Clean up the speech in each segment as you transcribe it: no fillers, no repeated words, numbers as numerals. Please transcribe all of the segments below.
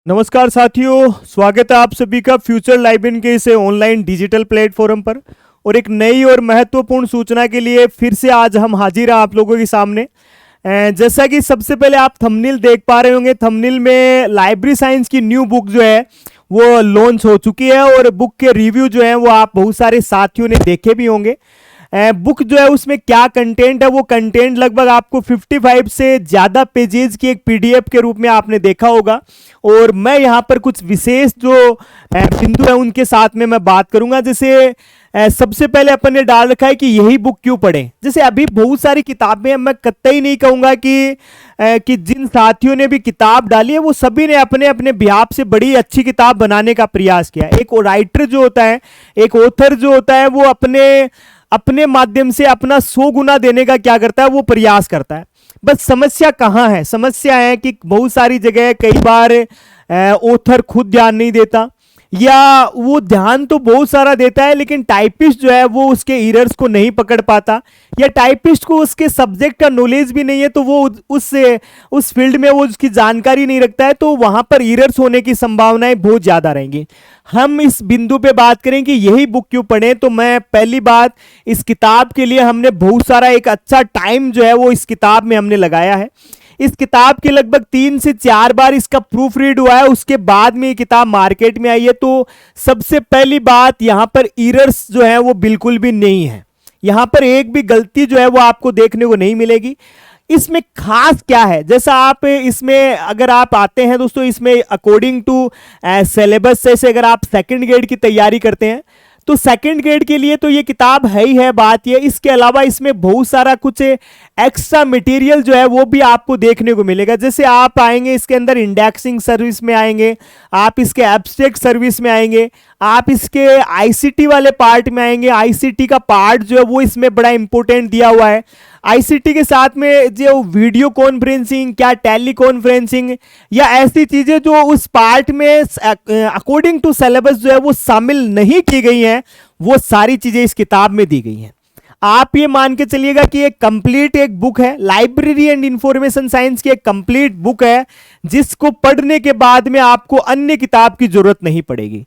नमस्कार साथियों, स्वागत है आप सभी का फ्यूचर लाइब्रेरी के इस ऑनलाइन डिजिटल प्लेटफॉर्म पर। और एक नई और महत्वपूर्ण सूचना के लिए फिर से आज हम हाजिर हैं आप लोगों के सामने। जैसा कि सबसे पहले आप थंबनेल देख पा रहे होंगे, थंबनेल में लाइब्रेरी साइंस की न्यू बुक जो है वो लॉन्च हो चुकी है और बुक के रिव्यू जो है वो आप बहुत सारे साथियों ने देखे भी होंगे। बुक जो है उसमें क्या कंटेंट है, वो कंटेंट लगभग आपको 55 से ज़्यादा पेजेस की एक पीडीएफ के रूप में आपने देखा होगा। और मैं यहाँ पर कुछ विशेष जो बिंदु है उनके साथ में मैं बात करूंगा। जैसे सबसे पहले अपन ने डाल रखा है कि यही बुक क्यों पढ़ें। जैसे अभी बहुत सारी किताबें हैं, मैं कतई नहीं कहूँगा कि जिन साथियों ने भी किताब डाली है वो सभी ने अपने अपने बिहाफ से बड़ी अच्छी किताब बनाने का प्रयास किया। एक राइटर जो होता है, एक ऑथर जो होता है, वो अपने माध्यम से अपना 100 गुना देने का क्या करता है, वो प्रयास करता है। बस समस्या कहाँ है? समस्या है कि बहुत सारी जगह कई बार ऑथर खुद ध्यान नहीं देता, या वो ध्यान तो बहुत सारा देता है लेकिन टाइपिस्ट जो है वो उसके एरर्स को नहीं पकड़ पाता, या टाइपिस्ट को उसके सब्जेक्ट का नॉलेज भी नहीं है तो वो उस फील्ड में वो उसकी जानकारी नहीं रखता है, तो वहां पर एरर्स होने की संभावनाएं बहुत ज्यादा रहेंगी। हम इस बिंदु पे बात करें कि यही बुक क्यों पढ़ें, तो मैं पहली बात, इस किताब के लिए हमने बहुत सारा एक अच्छा टाइम जो है वो इस किताब में हमने लगाया है। इस किताब के लगभग 3 से 4 बार इसका प्रूफ रीड हुआ है, उसके बाद में ये किताब मार्केट में आई है। तो सबसे पहली बात, यहां पर एरर्स जो है वो बिल्कुल भी नहीं है, यहां पर एक भी गलती जो है वो आपको देखने को नहीं मिलेगी। इसमें खास क्या है, जैसा आप इसमें अगर आप आते हैं दोस्तों, इसमें अकॉर्डिंग टू सिलेबस से अगर आप सेकंड ग्रेड की तैयारी करते हैं तो सेकंड ग्रेड के लिए तो ये किताब है ही है। बात ये, इसके अलावा इसमें बहुत सारा कुछ एक्स्ट्रा मटेरियल जो है वो भी आपको देखने को मिलेगा। जैसे आप आएंगे इसके अंदर इंडेक्सिंग सर्विस में आएंगे, आप इसके एब्स्ट्रैक्ट सर्विस में आएंगे, आप इसके आईसीटी वाले पार्ट में आएंगे। आईसीटी का पार्ट जो है वो इसमें बड़ा इंपॉर्टेंट दिया हुआ है। आईसीटी के साथ में जो वीडियो कॉन्फ्रेंसिंग, क्या टेली कॉन्फ्रेंसिंग, या ऐसी चीजें जो उस पार्ट में अकॉर्डिंग टू सिलेबस जो है वो शामिल नहीं की गई हैं, वो सारी चीजें इस किताब में दी गई हैं। आप ये मान के चलिएगा कि एक कंप्लीट एक बुक है, लाइब्रेरी एंड इंफॉर्मेशन साइंस की एक कंप्लीट बुक है, जिसको पढ़ने के बाद में आपको अन्य किताब की जरूरत नहीं पड़ेगी।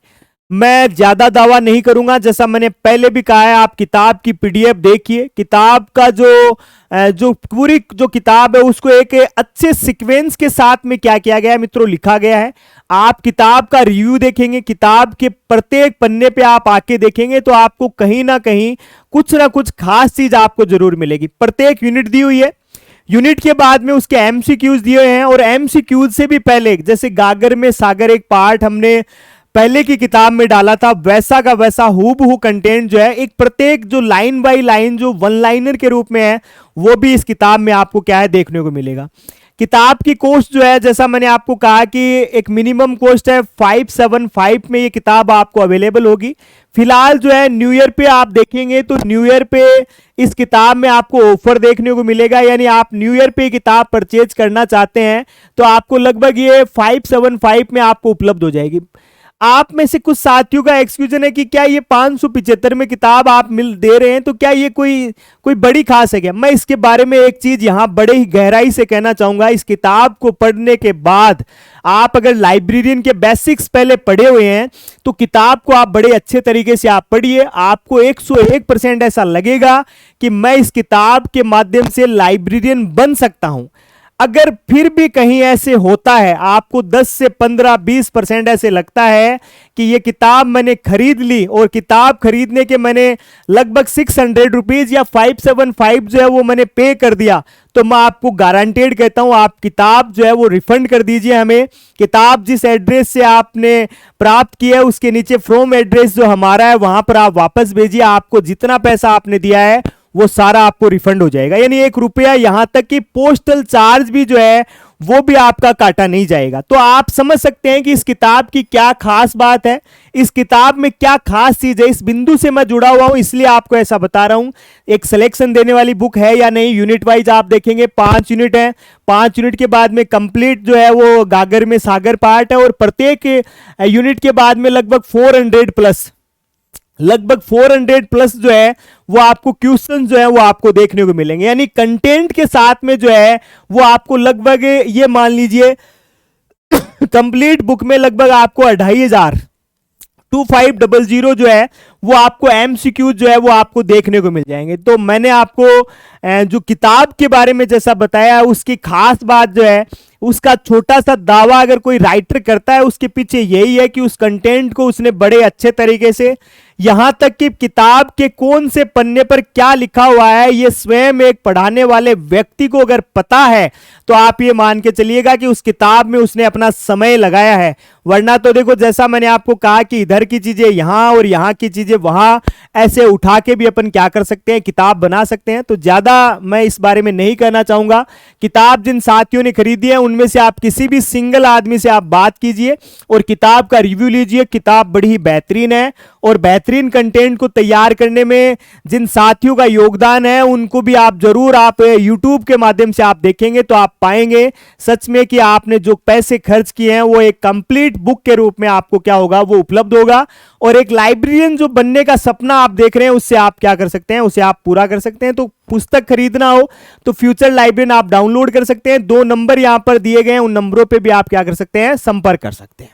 मैं ज्यादा दावा नहीं करूंगा, जैसा मैंने पहले भी कहा है, आप किताब की पीडीएफ देखिए। किताब का जो पूरी जो किताब है उसको एक अच्छे सीक्वेंस के साथ में क्या किया गया है मित्रों, लिखा गया है। आप किताब का रिव्यू देखेंगे, किताब के प्रत्येक पन्ने पे आप आके देखेंगे तो आपको कहीं ना कहीं कुछ ना कुछ खास चीज आपको जरूर मिलेगी। प्रत्येक यूनिट दी हुई है, यूनिट के बाद में उसके एमसीक्यूज दिए हैं, और एमसीक्यूज से भी पहले, जैसे गागर में सागर एक पार्ट हमने पहले की किताब में डाला था, वैसा का वैसा हूबहू कंटेंट जो है, एक प्रत्येक जो लाइन बाय लाइन जो वन लाइनर के रूप में है, वो भी इस किताब में आपको क्या है देखने को मिलेगा। किताब की कॉस्ट जो है, जैसा मैंने आपको कहा कि एक मिनिमम कॉस्ट है 575 में ये किताब आपको अवेलेबल होगी। फिलहाल जो है न्यू ईयर पे आप देखेंगे तो न्यू ईयर पे इस किताब में आपको ऑफर देखने को मिलेगा, यानी आप न्यू ईयर पे किताब परचेज करना चाहते हैं तो आपको लगभग ये 575 में आपको उपलब्ध हो जाएगी। आप में से कुछ साथियों का एक्सक्यूजन है कि क्या ये 575 में किताब आप दे रहे हैं तो क्या ये कोई बड़ी खास है क्या? मैं इसके बारे में एक चीज यहां बड़े ही गहराई से कहना चाहूंगा। इस किताब को पढ़ने के बाद आप अगर लाइब्रेरियन के बेसिक्स पहले पढ़े हुए हैं तो किताब को आप बड़े अच्छे तरीके से आप पढ़िए, आपको 101% ऐसा लगेगा कि मैं इस किताब के माध्यम से लाइब्रेरियन बन सकता हूं। अगर फिर भी कहीं ऐसे होता है, आपको 10 से 15-20% ऐसे लगता है कि ये किताब मैंने खरीद ली और किताब खरीदने के मैंने लगभग 600 रुपीज या 575 जो है वो मैंने पे कर दिया, तो मैं आपको गारंटेड कहता हूं आप किताब जो है वो रिफंड कर दीजिए हमें। किताब जिस एड्रेस से आपने प्राप्त की है उसके नीचे फ्रॉम एड्रेस जो हमारा है वहां पर आप वापस भेजिए। आपको जितना पैसा आपने दिया है वो सारा आपको रिफंड हो जाएगा, यानी 1 रुपया, यहां तक कि पोस्टल चार्ज भी जो है वो भी आपका काटा नहीं जाएगा। तो आप समझ सकते हैं कि इस किताब की क्या खास बात है, इस किताब में क्या खास चीज है। इस बिंदु से मैं जुड़ा हुआ हूं इसलिए आपको ऐसा बता रहा हूं। एक सिलेक्शन देने वाली बुक है या नहीं, यूनिट वाइज आप देखेंगे 5 यूनिट है, 5 यूनिट के बाद में कंप्लीट जो है वो गागर में सागर पार्ट है, और प्रत्येक यूनिट के बाद में लगभग 400 प्लस जो है वो आपको क्वेश्चन जो है वो आपको देखने को मिलेंगे, यानी कंटेंट के साथ में जो है वो आपको लगभग ये मान लीजिए कंप्लीट बुक में लगभग आपको 2500 2500 जो है वो आपको एमसीक्यू जो है वो आपको देखने को मिल जाएंगे। तो मैंने आपको जो किताब के बारे में जैसा बताया, उसकी खास बात जो है, उसका छोटा सा दावा अगर कोई राइटर करता है उसके पीछे यही है कि उस कंटेंट को उसने बड़े अच्छे तरीके से, यहां तक कि किताब के कौन से पन्ने पर क्या लिखा हुआ है ये स्वयं एक पढ़ाने वाले व्यक्ति को अगर पता है तो आप ये मान के चलिएगा कि उस किताब में उसने अपना समय लगाया है। वरना तो देखो, जैसा मैंने आपको कहा कि इधर की चीजें यहां और यहां की चीजें वहां, ऐसे उठा के भी अपन क्या कर सकते हैं, किताब बना सकते हैं। तो ज्यादा मैं इस बारे में नहीं कहना चाहूंगा। किताब जिन साथियों ने खरीदी है उनमें से आप किसी भी सिंगल आदमी से आप बात कीजिए और किताब का रिव्यू लीजिए। किताब बड़ी ही बेहतरीन है और बेहतरीन कंटेंट को तैयार करने में जिन साथियों का योगदान है उनको भी आप जरूर आप यूट्यूब के माध्यम से आप देखेंगे तो आप पाएंगे सच में कि आपने जो पैसे खर्च किए हैं वो एक कंप्लीट बुक के रूप में आपको क्या होगा, वो उपलब्ध होगा। और एक लाइब्रेरियन जो बनने का सपना आप देख रहे हैं उससे आप क्या कर सकते हैं, उसे आप पूरा कर सकते हैं। तो पुस्तक खरीदना हो तो फ्यूचर लाइब्रेरियन आप डाउनलोड कर सकते हैं। 2 नंबर यहां पर दिए गए हैं, उन नंबरों पे भी आप क्या कर सकते हैं, संपर्क कर सकते हैं।